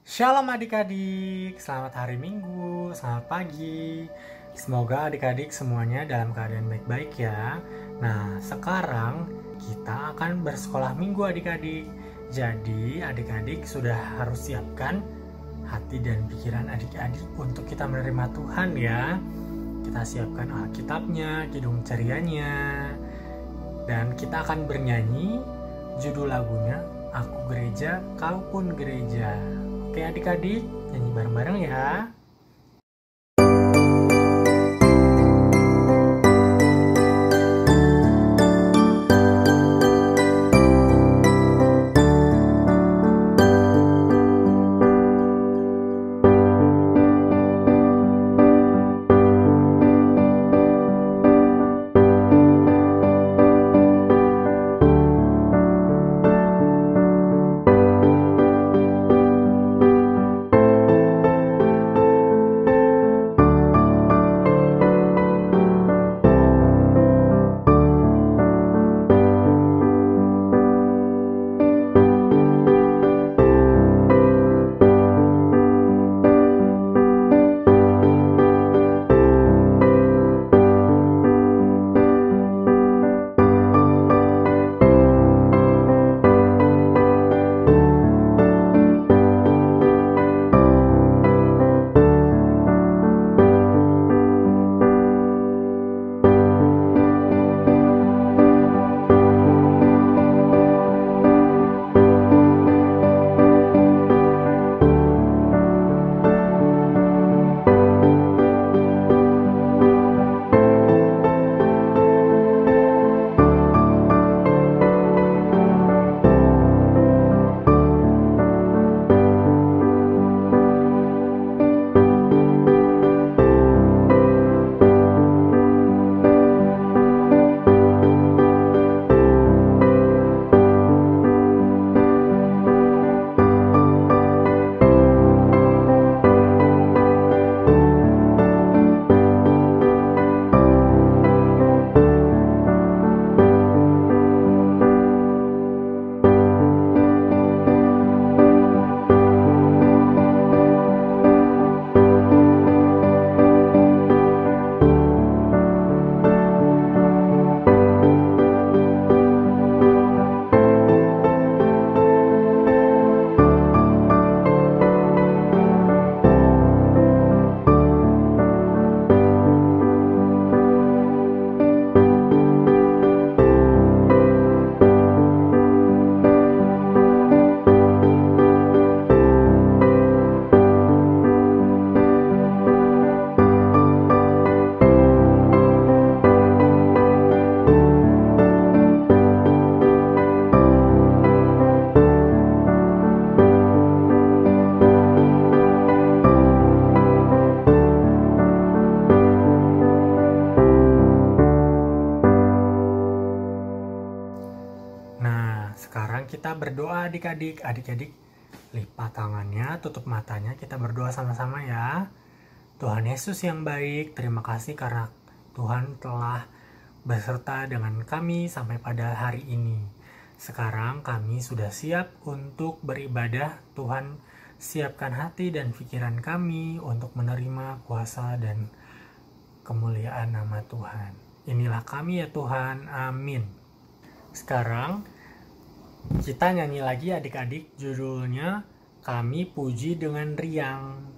Shalom adik-adik, selamat hari Minggu, selamat pagi. Semoga adik-adik semuanya dalam keadaan baik-baik ya. Nah, sekarang kita akan bersekolah minggu adik-adik. Jadi adik-adik sudah harus siapkan hati dan pikiran adik-adik untuk kita menerima Tuhan ya. Kita siapkan Alkitabnya, kidung cerianya, dan kita akan bernyanyi judul lagunya Aku Gereja, Kau Pun Gereja. Oke adik-adik, nyanyi bareng-bareng ya. Sekarang kita berdoa adik-adik. Adik-adik lipat tangannya, tutup matanya, kita berdoa sama-sama ya. Tuhan Yesus yang baik, terima kasih karena Tuhan telah beserta dengan kami sampai pada hari ini. Sekarang kami sudah siap untuk beribadah. Tuhan, siapkan hati dan pikiran kami untuk menerima kuasa dan kemuliaan nama Tuhan. Inilah kami ya Tuhan, amin. Sekarang kita nyanyi lagi adik-adik, judulnya Kami Puji Dengan Riang.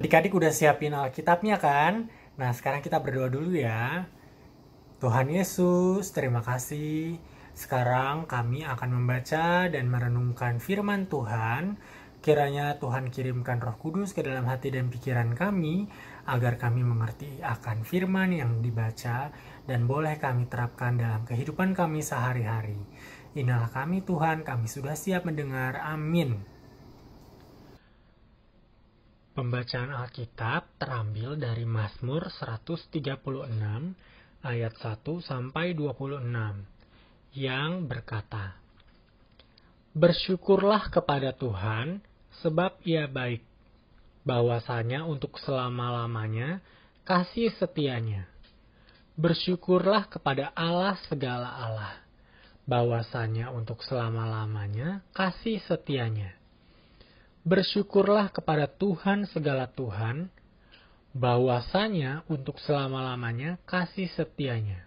Adik-adik udah siapin Alkitabnya kan? Nah, sekarang kita berdoa dulu ya. Tuhan Yesus, terima kasih. Sekarang kami akan membaca dan merenungkan firman Tuhan. Kiranya Tuhan kirimkan Roh Kudus ke dalam hati dan pikiran kami, agar kami mengerti akan firman yang dibaca dan boleh kami terapkan dalam kehidupan kami sehari-hari. Inilah kami Tuhan, kami sudah siap mendengar. Amin. Pembacaan Alkitab terambil dari Mazmur 136 ayat 1 sampai 26 yang berkata, "Bersyukurlah kepada Tuhan sebab Ia baik, bahwasanya untuk selama-lamanya kasih setianya. Bersyukurlah kepada Allah segala Allah, bahwasanya untuk selama-lamanya kasih setianya. Bersyukurlah kepada Tuhan segala Tuhan, bahwasanya untuk selama-lamanya kasih setianya.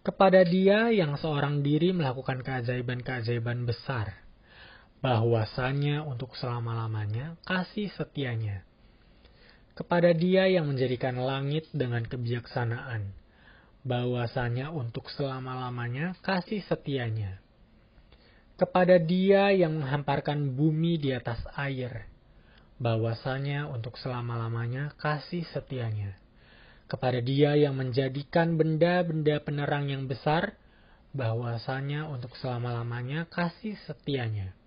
Kepada Dia yang seorang diri melakukan keajaiban-keajaiban besar, bahwasanya untuk selama-lamanya kasih setianya. Kepada Dia yang menjadikan langit dengan kebijaksanaan, bahwasanya untuk selama-lamanya kasih setianya. Kepada Dia yang menghamparkan bumi di atas air, bahwasanya untuk selama-lamanya kasih setianya. Kepada Dia yang menjadikan benda-benda penerang yang besar, bahwasanya untuk selama-lamanya kasih setianya.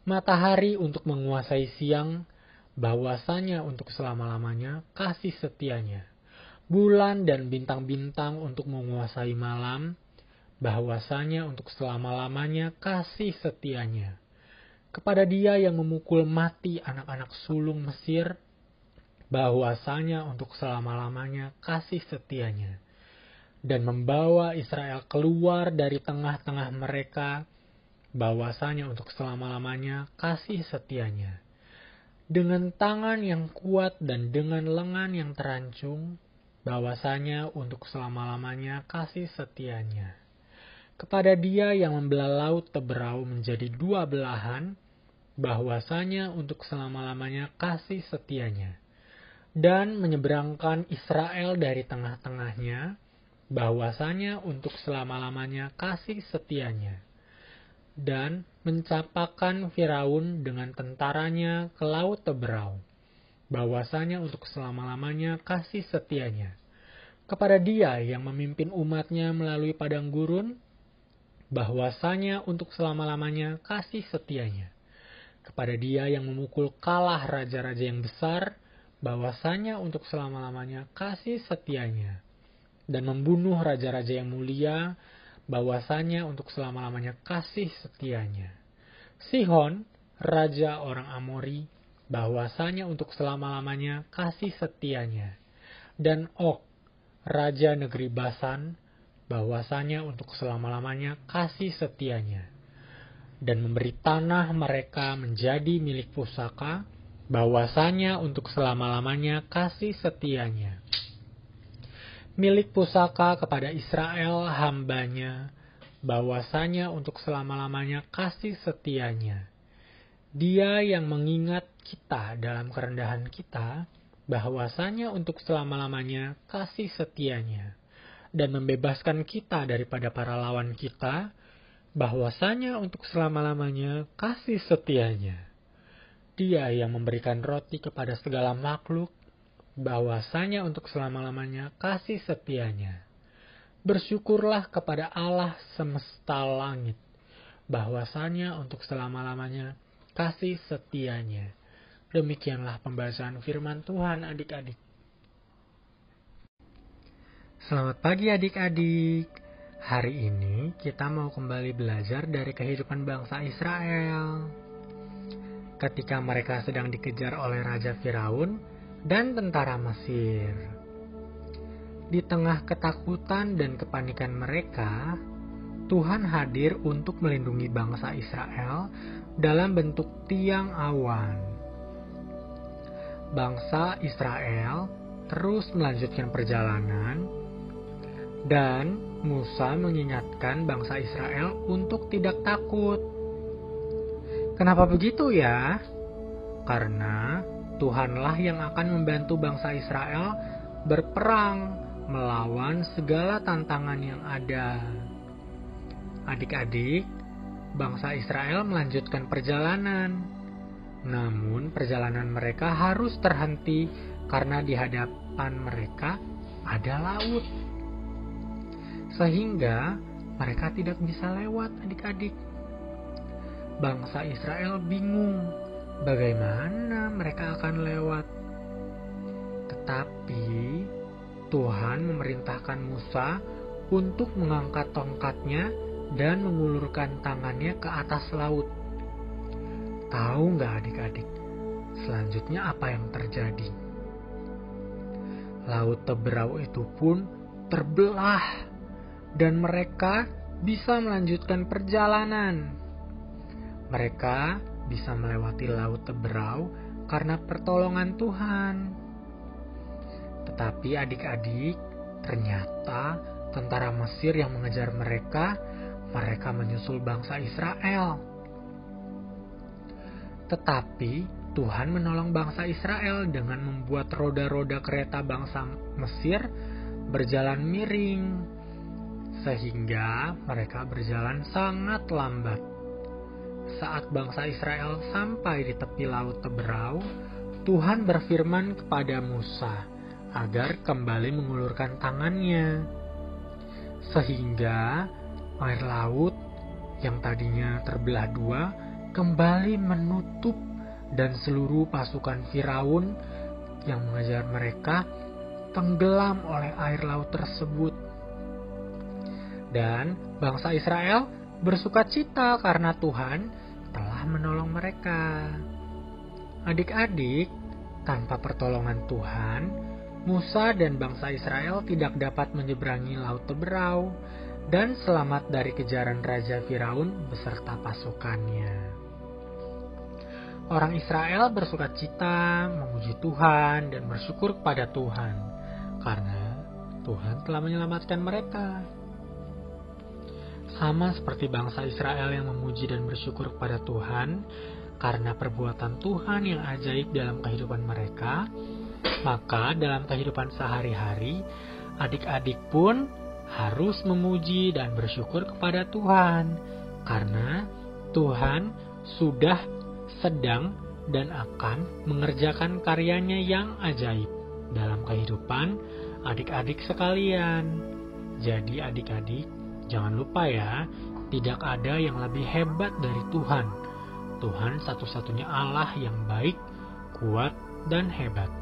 Matahari untuk menguasai siang, bahwasanya untuk selama-lamanya kasih setianya. Bulan dan bintang-bintang untuk menguasai malam, bahwasanya untuk selama-lamanya kasih setianya. Kepada Dia yang memukul mati anak-anak sulung Mesir, bahwasanya untuk selama-lamanya kasih setianya. Dan membawa Israel keluar dari tengah-tengah mereka, bahwasanya untuk selama-lamanya kasih setianya. Dengan tangan yang kuat dan dengan lengan yang terancung, bahwasanya untuk selama-lamanya kasih setianya. Kepada Dia yang membelah laut Teberau menjadi dua belahan, bahwasanya untuk selama-lamanya kasih setianya. Dan menyeberangkan Israel dari tengah-tengahnya, bahwasanya untuk selama-lamanya kasih setianya. Dan mencapakan Firaun dengan tentaranya ke laut Teberau, bahwasanya untuk selama-lamanya kasih setianya. Kepada Dia yang memimpin umatnya melalui padang gurun, bahwasanya untuk selama-lamanya kasih setianya. Kepada Dia yang memukul kalah raja-raja yang besar, bahwasanya untuk selama-lamanya kasih setianya. Dan membunuh raja-raja yang mulia, bahwasanya untuk selama-lamanya kasih setianya. Sihon, raja orang Amori, bahwasanya untuk selama-lamanya kasih setianya. Dan Og, raja negeri Basan, bahwasanya untuk selama-lamanya kasih setianya. Dan memberi tanah mereka menjadi milik pusaka, bahwasanya untuk selama-lamanya kasih setianya. Milik pusaka kepada Israel hambanya, bahwasanya untuk selama-lamanya kasih setianya. Dia yang mengingat kita dalam kerendahan kita, bahwasanya untuk selama-lamanya kasih setianya. Dan membebaskan kita daripada para lawan kita, bahwasanya untuk selama-lamanya kasih setianya. Dia yang memberikan roti kepada segala makhluk, bahwasanya untuk selama-lamanya kasih setianya. Bersyukurlah kepada Allah semesta langit, bahwasanya untuk selama-lamanya kasih setianya. Demikianlah pembahasan firman Tuhan, adik-adik. Selamat pagi adik-adik. Hari ini kita mau kembali belajar dari kehidupan bangsa Israel. Ketika mereka sedang dikejar oleh Raja Firaun dan tentara Mesir. Di tengah ketakutan dan kepanikan mereka, Tuhan hadir untuk melindungi bangsa Israel dalam bentuk tiang awan. Bangsa Israel terus melanjutkan perjalanan, dan Musa mengingatkan bangsa Israel untuk tidak takut. Kenapa begitu ya? Karena Tuhanlah yang akan membantu bangsa Israel berperang melawan segala tantangan yang ada. Adik-adik, bangsa Israel melanjutkan perjalanan. Namun perjalanan mereka harus terhenti karena di hadapan mereka ada laut. Sehingga mereka tidak bisa lewat, adik-adik. Bangsa Israel bingung bagaimana mereka akan lewat. Tetapi Tuhan memerintahkan Musa untuk mengangkat tongkatnya dan mengulurkan tangannya ke atas laut. Tahu nggak adik-adik, selanjutnya apa yang terjadi? Laut Teberau itu pun terbelah dan mereka bisa melanjutkan perjalanan. Mereka bisa melewati Laut Teberau karena pertolongan Tuhan. Tetapi adik-adik, ternyata tentara Mesir yang mengejar mereka menyusul bangsa Israel. Tetapi Tuhan menolong bangsa Israel dengan membuat roda-roda kereta bangsa Mesir berjalan miring, sehingga mereka berjalan sangat lambat. Saat bangsa Israel sampai di tepi Laut Teberau, Tuhan berfirman kepada Musa agar kembali mengulurkan tangannya, sehingga air laut yang tadinya terbelah dua kembali menutup dan seluruh pasukan Firaun yang mengejar mereka tenggelam oleh air laut tersebut. Dan bangsa Israel bersukacita karena Tuhan telah menolong mereka. Adik-adik, tanpa pertolongan Tuhan, Musa dan bangsa Israel tidak dapat menyeberangi Laut Teberau dan selamat dari kejaran Raja Firaun beserta pasukannya. Orang Israel bersukacita, memuji Tuhan, dan bersyukur kepada Tuhan karena Tuhan telah menyelamatkan mereka. Sama seperti bangsa Israel yang memuji dan bersyukur kepada Tuhan karena perbuatan Tuhan yang ajaib dalam kehidupan mereka, maka dalam kehidupan sehari-hari, adik-adik pun harus memuji dan bersyukur kepada Tuhan karena Tuhan sudah sedang dan akan mengerjakan karyanya yang ajaib dalam kehidupan adik-adik sekalian. Jadi adik-adik, jangan lupa ya, tidak ada yang lebih hebat dari Tuhan. Tuhan satu-satunya Allah yang baik, kuat, dan hebat.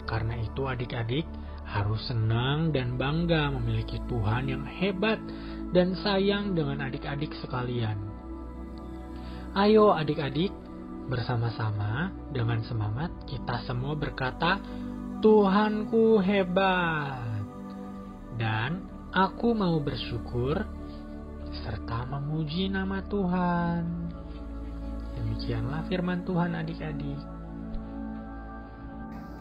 Karena itu adik-adik harus senang dan bangga memiliki Tuhan yang hebat dan sayang dengan adik-adik sekalian. Ayo adik-adik, bersama-sama dengan semangat kita semua berkata, Tuhanku hebat. Dan aku mau bersyukur serta memuji nama Tuhan. Demikianlah firman Tuhan adik-adik.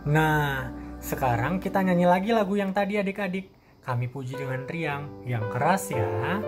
Nah, sekarang kita nyanyi lagi lagu yang tadi adik-adik. Kami puji dengan riang yang keras ya.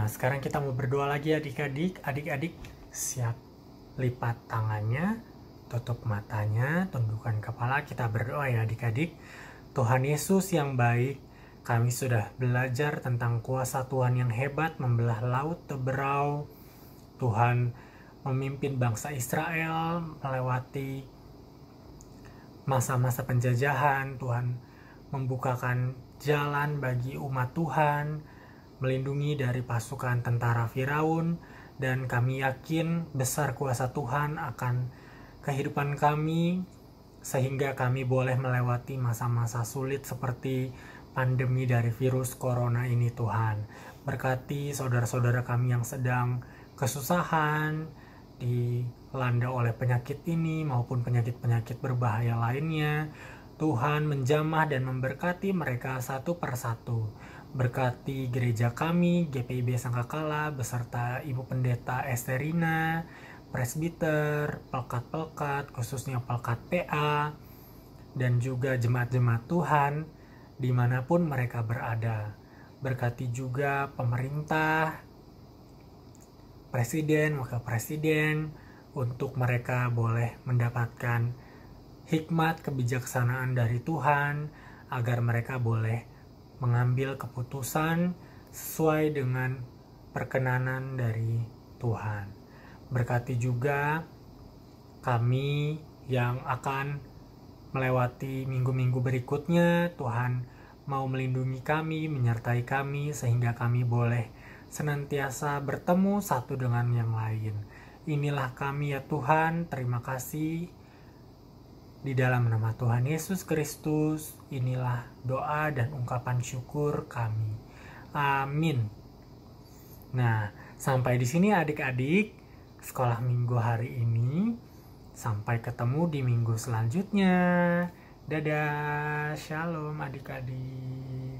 Nah, sekarang kita mau berdoa lagi adik-adik. Adik-adik siap lipat tangannya, tutup matanya, tundukkan kepala. Kita berdoa ya adik-adik. Tuhan Yesus yang baik, kami sudah belajar tentang kuasa Tuhan yang hebat membelah laut Teberau. Tuhan memimpin bangsa Israel melewati masa-masa penjajahan. Tuhan membukakan jalan bagi umat Tuhan, melindungi dari pasukan tentara Firaun, dan kami yakin besar kuasa Tuhan akan kehidupan kami sehingga kami boleh melewati masa-masa sulit seperti pandemi dari virus corona ini. Tuhan berkati saudara-saudara kami yang sedang kesusahan, dilanda oleh penyakit ini maupun penyakit-penyakit berbahaya lainnya. Tuhan menjamah dan memberkati mereka satu persatu. Berkati gereja kami, GPIB Sangkakala, beserta Ibu Pendeta Esterina, presbiter, pelkat-pelkat, khususnya pelkat PA, dan juga jemaat-jemaat Tuhan, dimanapun mereka berada. Berkati juga pemerintah, presiden, wakil presiden, untuk mereka boleh mendapatkan hikmat kebijaksanaan dari Tuhan, agar mereka boleh mengambil keputusan sesuai dengan perkenanan dari Tuhan. Berkati juga kami yang akan melewati minggu-minggu berikutnya. Tuhan mau melindungi kami, menyertai kami, sehingga kami boleh senantiasa bertemu satu dengan yang lain. Inilah kami ya Tuhan, terima kasih. Di dalam nama Tuhan Yesus Kristus, inilah doa dan ungkapan syukur kami. Amin. Nah, sampai di sini adik-adik sekolah minggu hari ini. Sampai ketemu di minggu selanjutnya. Dadah, shalom adik-adik.